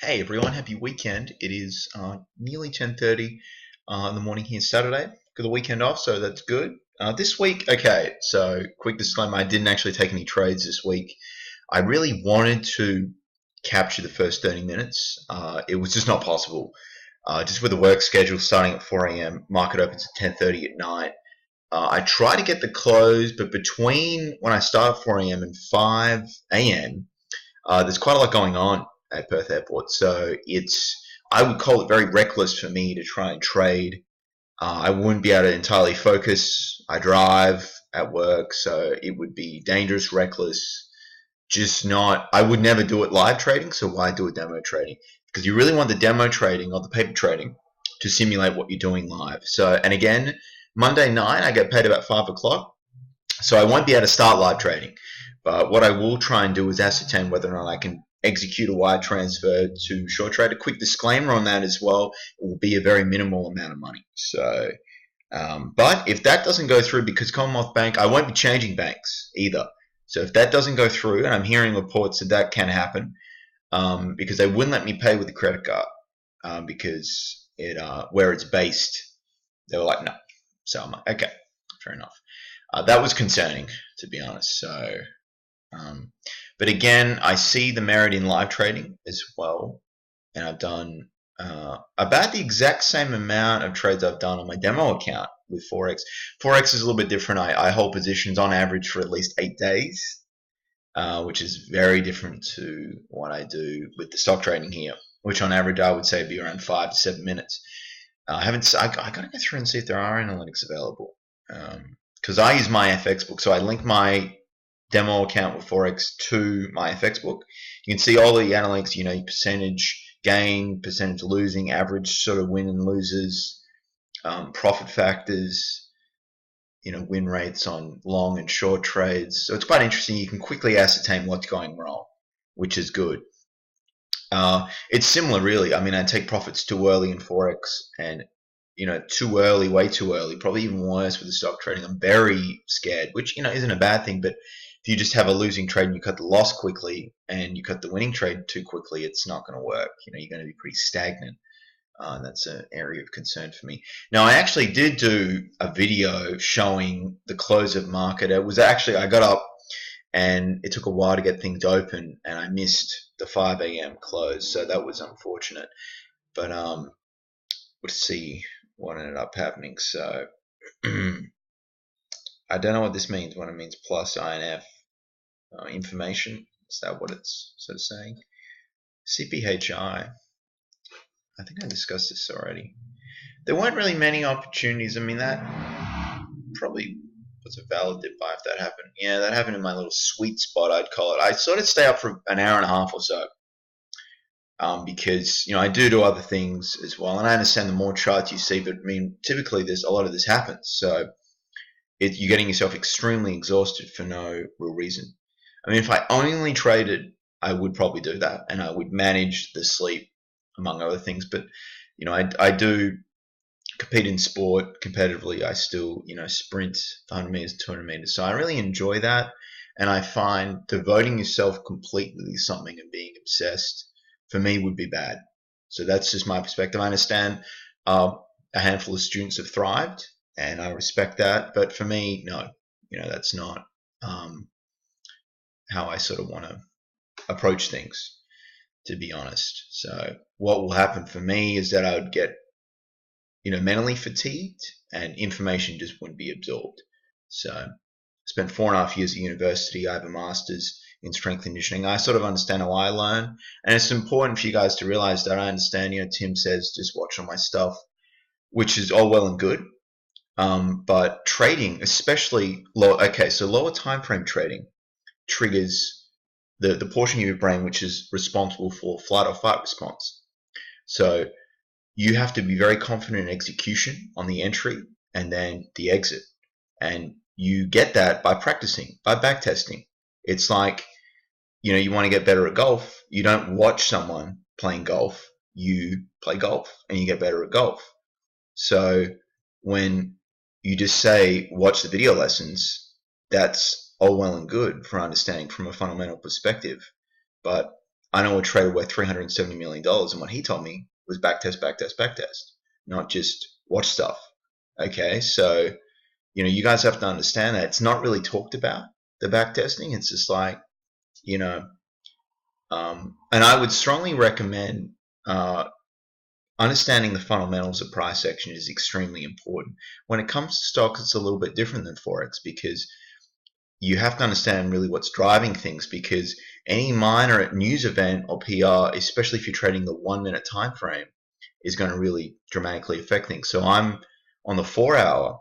Hey everyone, happy weekend. It is nearly 10:30 in the morning here Saturday. Got the weekend off, so that's good. This week, okay, so quick disclaimer, I didn't actually take any trades this week. I really wanted to capture the first 30 minutes. It was just not possible. Just with the work schedule starting at 4 a.m., market opens at 10:30 at night. I try to get the close, but between when I start at 4 a.m. and 5 a.m., there's quite a lot going on at Perth Airport, so I would call it very reckless for me to try and trade. I wouldn't be able to entirely focus. I drive at work, so it would be dangerous, reckless, just not. I would never do it live trading, so why do a demo trading? Because you really want the demo trading or the paper trading to simulate what you're doing live. So, and again, Monday night I get paid about 5 o'clock, so I won't be able to start live trading. But what I will try and do is ascertain whether or not I can execute a wire transfer to short trade. A quick disclaimer on that as well, it will be a very minimal amount of money. So, but if that doesn't go through, because Commonwealth Bank, I won't be changing banks either. So if that doesn't go through, and I'm hearing reports that that can happen, because they wouldn't let me pay with a credit card, because where it's based, they were like, no. So I'm like, okay, fair enough. That was concerning, to be honest. So, but again, I see the merit in live trading as well, and I've done about the exact same amount of trades I've done on my demo account with Forex. Forex is a little bit different. I hold positions on average for at least 8 days, which is very different to what I do with the stock trading here, which on average I would say would be around 5 to 7 minutes. I got to go through and see if there are analytics available, because I use my FX book, so I link my demo account with Forex to my FX book. You can see all the analytics, your percentage gain, percentage losing, average sort of win and losers, profit factors, win rates on long and short trades. So it's quite interesting. You can quickly ascertain what's going wrong, which is good. It's similar, really. I mean, I take profits too early in Forex, and too early, way too early, probably even worse with the stock trading. I'm very scared, which isn't a bad thing, but if you just have a losing trade and you cut the loss quickly and you cut the winning trade too quickly, it's not going to work. You're going to be pretty stagnant. That's an area of concern for me. Now, I actually did do a video showing the close of market. It was actually, I got up and it took a while to get things open, and I missed the 5 a.m. close, so that was unfortunate. But let's see what ended up happening. So I don't know what this means. What it means plus INF information. Is that what it's sort of saying? CPHI. I think I discussed this already. There weren't really many opportunities. I mean, that probably was a valid dip buy if that happened. Yeah, that happened in my little sweet spot, I'd call it. I sort of stay up for an hour and a half or so, because I do other things as well, and I understand the more charts you see, but I mean, typically a lot of this happens, so you're getting yourself extremely exhausted for no real reason. I mean, if I only traded, I would probably do that, and I would manage the sleep, among other things. But I do compete in sport competitively. I still sprint 100 meters, 200 meters. So I really enjoy that, and I find devoting yourself completely to something and being obsessed for me would be bad. So that's just my perspective. I understand a handful of students have thrived, and I respect that. But for me, no, that's not how I sort of want to approach things, to be honest. So what will happen for me is that I would get, mentally fatigued, and information just wouldn't be absorbed. So I spent 4.5 years at university. I have a master's in strength conditioning. I sort of understand how I learn, and it's important for you guys to realize that I understand. Tim says just watch all my stuff, which is all well and good, but trading, especially lower time frame trading, triggers the portion of your brain which is responsible for flight or fight response. So you have to be very confident in execution on the entry and then the exit, and you get that by practicing, by backtesting. It's like, you want to get better at golf. You don't watch someone playing golf. You play golf and you get better at golf. So when you just say, watch the video lessons, that's all well and good for understanding from a fundamental perspective. But I know a trader worth $370 million, and what he told me was backtest, backtest, backtest, not just watch stuff. Okay, so you guys have to understand that it's not really talked about, the backtesting. It's just like, and I would strongly recommend understanding the fundamentals of price action is extremely important. When it comes to stocks, it's a little bit different than Forex, because you have to understand really what's driving things, because any minor news event or PR, especially if you're trading the 1 minute time frame, is going to really dramatically affect things. So I'm on the 4 hour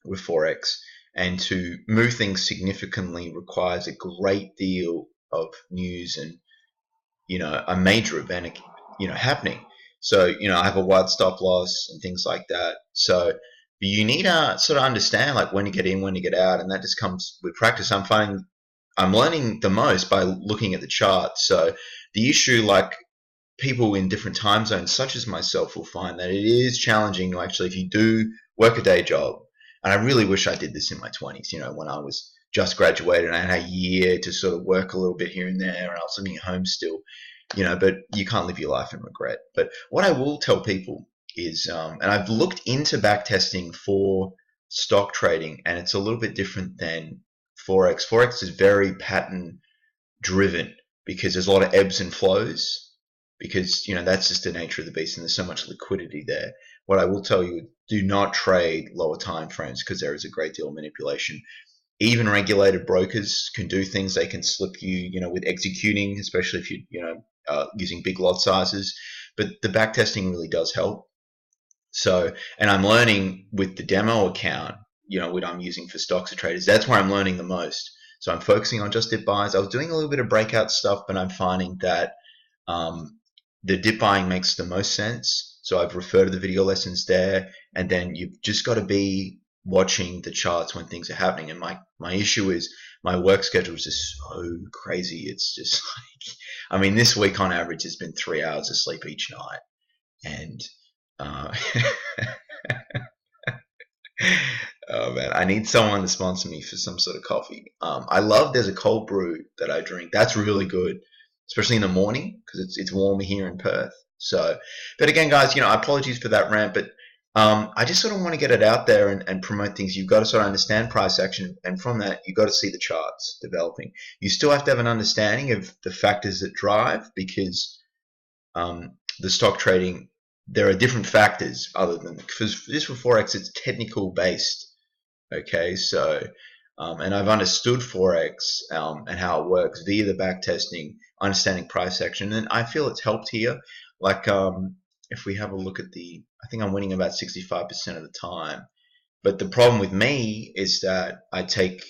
with Forex, and to move things significantly requires a great deal of news and a major event happening. So I have a wide stop loss and things like that. So you need to sort of understand like when to get in, when to get out, and that just comes with practice. I'm learning the most by looking at the chart. So the issue, like people in different time zones, such as myself, will find that it is challenging to actually, if you do work a day job, and I really wish I did this in my 20s, when I was just graduated and I had a year to sort of work a little bit here and there, and I was living at home still, but you can't live your life in regret. But what I will tell people is, and I've looked into backtesting for stock trading, and it's a little bit different than Forex. Forex is very pattern driven because there's a lot of ebbs and flows, because that's just the nature of the beast, and there's so much liquidity there. What I will tell you, do not trade lower time frames, because there is a great deal of manipulation. Even regulated brokers can do things. They can slip you, with executing, especially if you, using big lot sizes. But the backtesting really does help. So, and I'm learning with the demo account, what I'm using for stocks and traders. That's where I'm learning the most. So I'm focusing on just dip buys. I was doing a little bit of breakout stuff, but I'm finding that the dip buying makes the most sense. So I've referred to the video lessons there, and then you've just got to be watching the charts when things are happening. And my issue is my work schedule is just so crazy. It's just like, this week on average has been 3 hours of sleep each night, and oh man, I need someone to sponsor me for some sort of coffee. There's a cold brew that I drink. That's really good, especially in the morning, because it's warmer here in Perth. So, but again, guys, apologies for that rant, but I just sort of want to get it out there and promote things. You've got to sort of understand price action, and from that, you've got to see the charts developing. You still have to have an understanding of the factors that drive, because the stock trading, there are different factors other than, because this for Forex, it's technical based. Okay, so and I've understood Forex and how it works via the back testing, understanding price action, and I feel it's helped here. Like if we have a look at I think I'm winning about 65% of the time. But the problem with me is that I take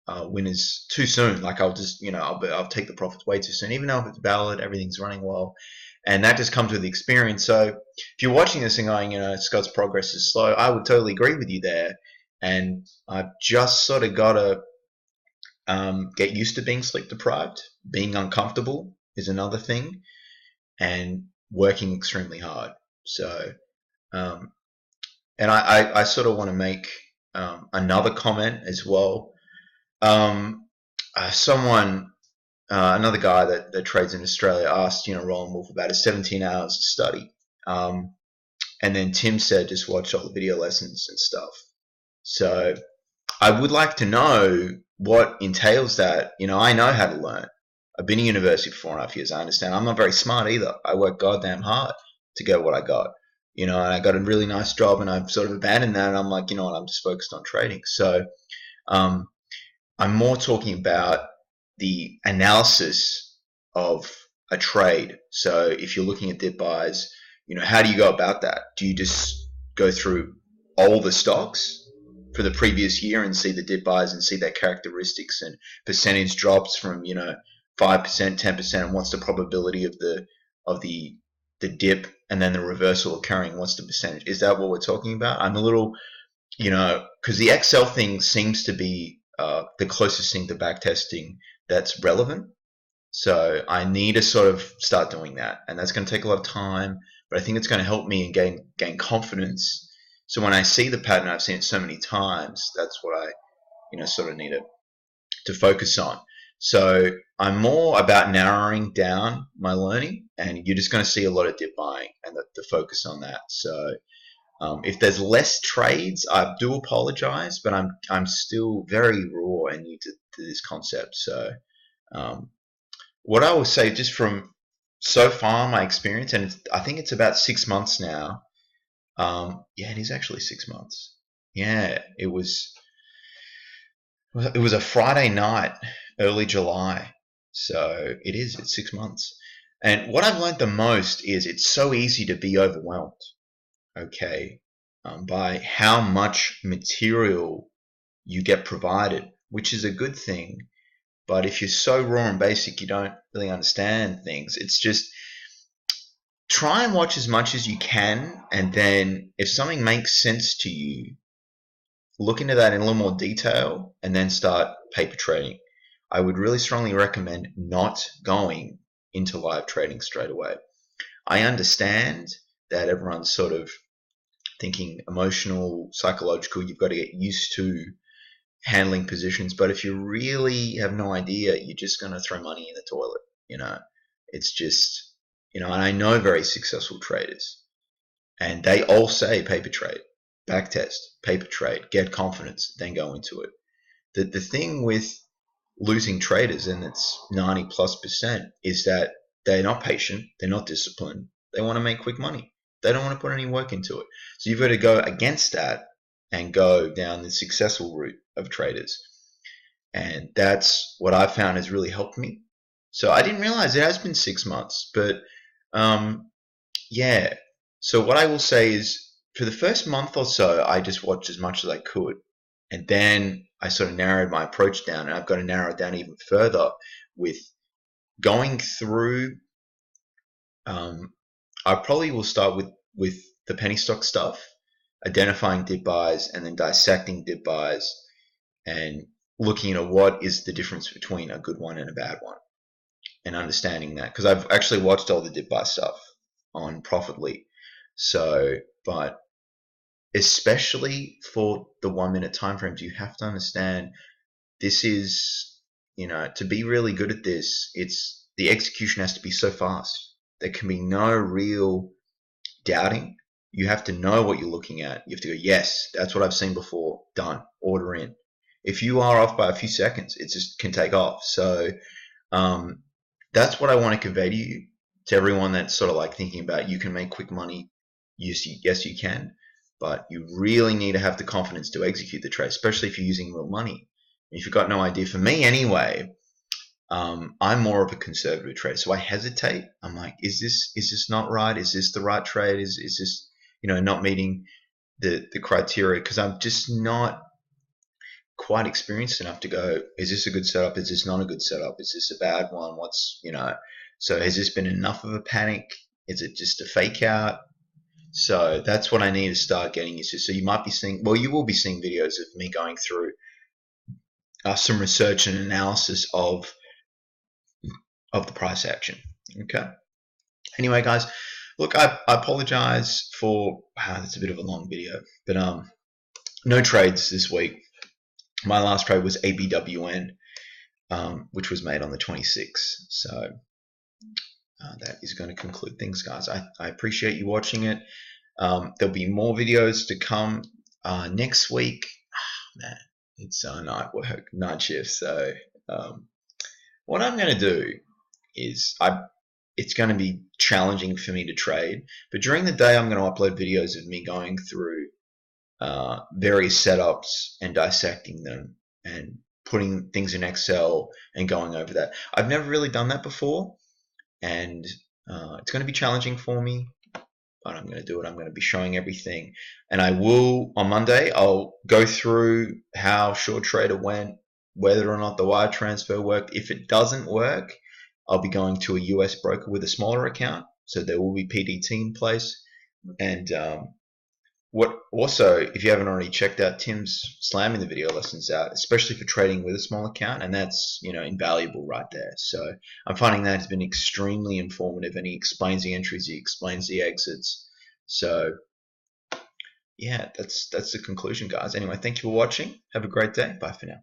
winners too soon. Like I'll just, I'll take the profits way too soon, even though if it's valid, everything's running well. And that just comes with the experience. So if you're watching this and going, Scott's progress is slow, I would totally agree with you there. And I've just sort of got to get used to being sleep deprived. Being uncomfortable is another thing, and working extremely hard. So, and I sort of want to make another comment as well. Another guy that trades in Australia asked, Roland Wolf about his 17 hours of study. And then Tim said, just watch all the video lessons and stuff. So I would like to know what entails that. I know how to learn. I've been in university for 4.5 years. I understand. I'm not very smart either. I work goddamn hard to get what I got. And I got a really nice job, and I've sort of abandoned that, and I'm like, I'm just focused on trading. So I'm more talking about the analysis of a trade. So if you're looking at dip buys, how do you go about that? Do you just go through all the stocks for the previous year and see the dip buys and see their characteristics and percentage drops from 5%, 10%, and what's the probability of the dip and then the reversal occurring? What's the percentage? Is that what we're talking about? I'm a little, because the Excel thing seems to be the closest thing to backtesting that's relevant. So I need to sort of start doing that, and that's going to take a lot of time, but I think it's going to help me and gain confidence. So when I see the pattern, I've seen it so many times, that's what I sort of need to focus on. So I'm more about narrowing down my learning, and you're just going to see a lot of dip buying and the focus on that. So if there's less trades, I do apologize, but I'm still very raw and new to this concept. So um, what I will say, just from so far my experience, and I think it's about 6 months now. Yeah, it is actually 6 months. Yeah, it was a Friday night, early July. So it's 6 months. And what I've learned the most is it's so easy to be overwhelmed, okay, by how much material you get provided, which is a good thing. But if you're so raw and basic, you don't really understand things. It's just try and watch as much as you can, and then if something makes sense to you, look into that in a little more detail and then start paper trading. I would really strongly recommend not going into live trading straight away. I understand that everyone's sort of thinking emotional, psychological, you've got to get used to handling positions. But if you really have no idea, you're just going to throw money in the toilet. It's just, and I know very successful traders, and they all say paper trade, backtest, paper trade, get confidence, then go into it. The thing with losing traders, and it's 90+%, is that they're not patient, they're not disciplined, they want to make quick money. They don't want to put any work into it. So you've got to go against that and go down the successful route of traders. And that's what I've found has really helped me. So I didn't realize it has been 6 months, but yeah. So what I will say is, for the first month or so, I just watched as much as I could. And then I sort of narrowed my approach down, and I've got to narrow it down even further with going through. I probably will start with the penny stock stuff, identifying dip buys, and then dissecting dip buys, and looking at what is the difference between a good one and a bad one, and understanding that, because I've actually watched all the dip buy stuff on Profitly. So, but especially for the 1 minute time frames, you have to understand this is, to be really good at this, it's the execution has to be so fast. There can be no real doubting. You have to know what you're looking at. You have to go, yes, that's what I've seen before. Done. Order in. If you are off by a few seconds, it just can take off. So that's what I want to convey to you, to everyone that's sort of like thinking about you can make quick money. Yes, you can, but you really need to have the confidence to execute the trade, especially if you're using real money. If you've got no idea, for me anyway, I'm more of a conservative trader, so I hesitate. I'm like, is this not right? Is this the right trade? Is this not meeting the criteria? Because I'm just not quite experienced enough to go, is this a good setup? Is this not a good setup? Is this a bad one? So has this been enough of a panic? Is it just a fake out? So that's what I need to start getting used to. So you might be seeing, well, you will be seeing videos of me going through some research and analysis of the price action. Okay. Anyway, guys, look, I apologize for that's a bit of a long video, but no trades this week. My last trade was ABWN, which was made on the 26th. So that is going to conclude things, guys. I appreciate you watching it. There'll be more videos to come next week. Man, it's night shift. So what I'm going to do is it's going to be challenging for me to trade, but during the day I'm going to upload videos of me going through various setups and dissecting them and putting things in Excel and going over that. I've never really done that before, and it's going to be challenging for me, but I'm going to do it. I'm going to be showing everything, and I will, on Monday, I'll go through how Short Trader went, whether or not the wire transfer worked. If it doesn't work, I'll be going to a US broker with a smaller account, so there will be PDT in place. And what also, if you haven't already checked out Tim's slamming the video lessons out, especially for trading with a small account, and that's invaluable right there. So I'm finding that has been extremely informative, and he explains the entries, he explains the exits. So yeah, that's the conclusion, guys. Anyway, thank you for watching. Have a great day. Bye for now.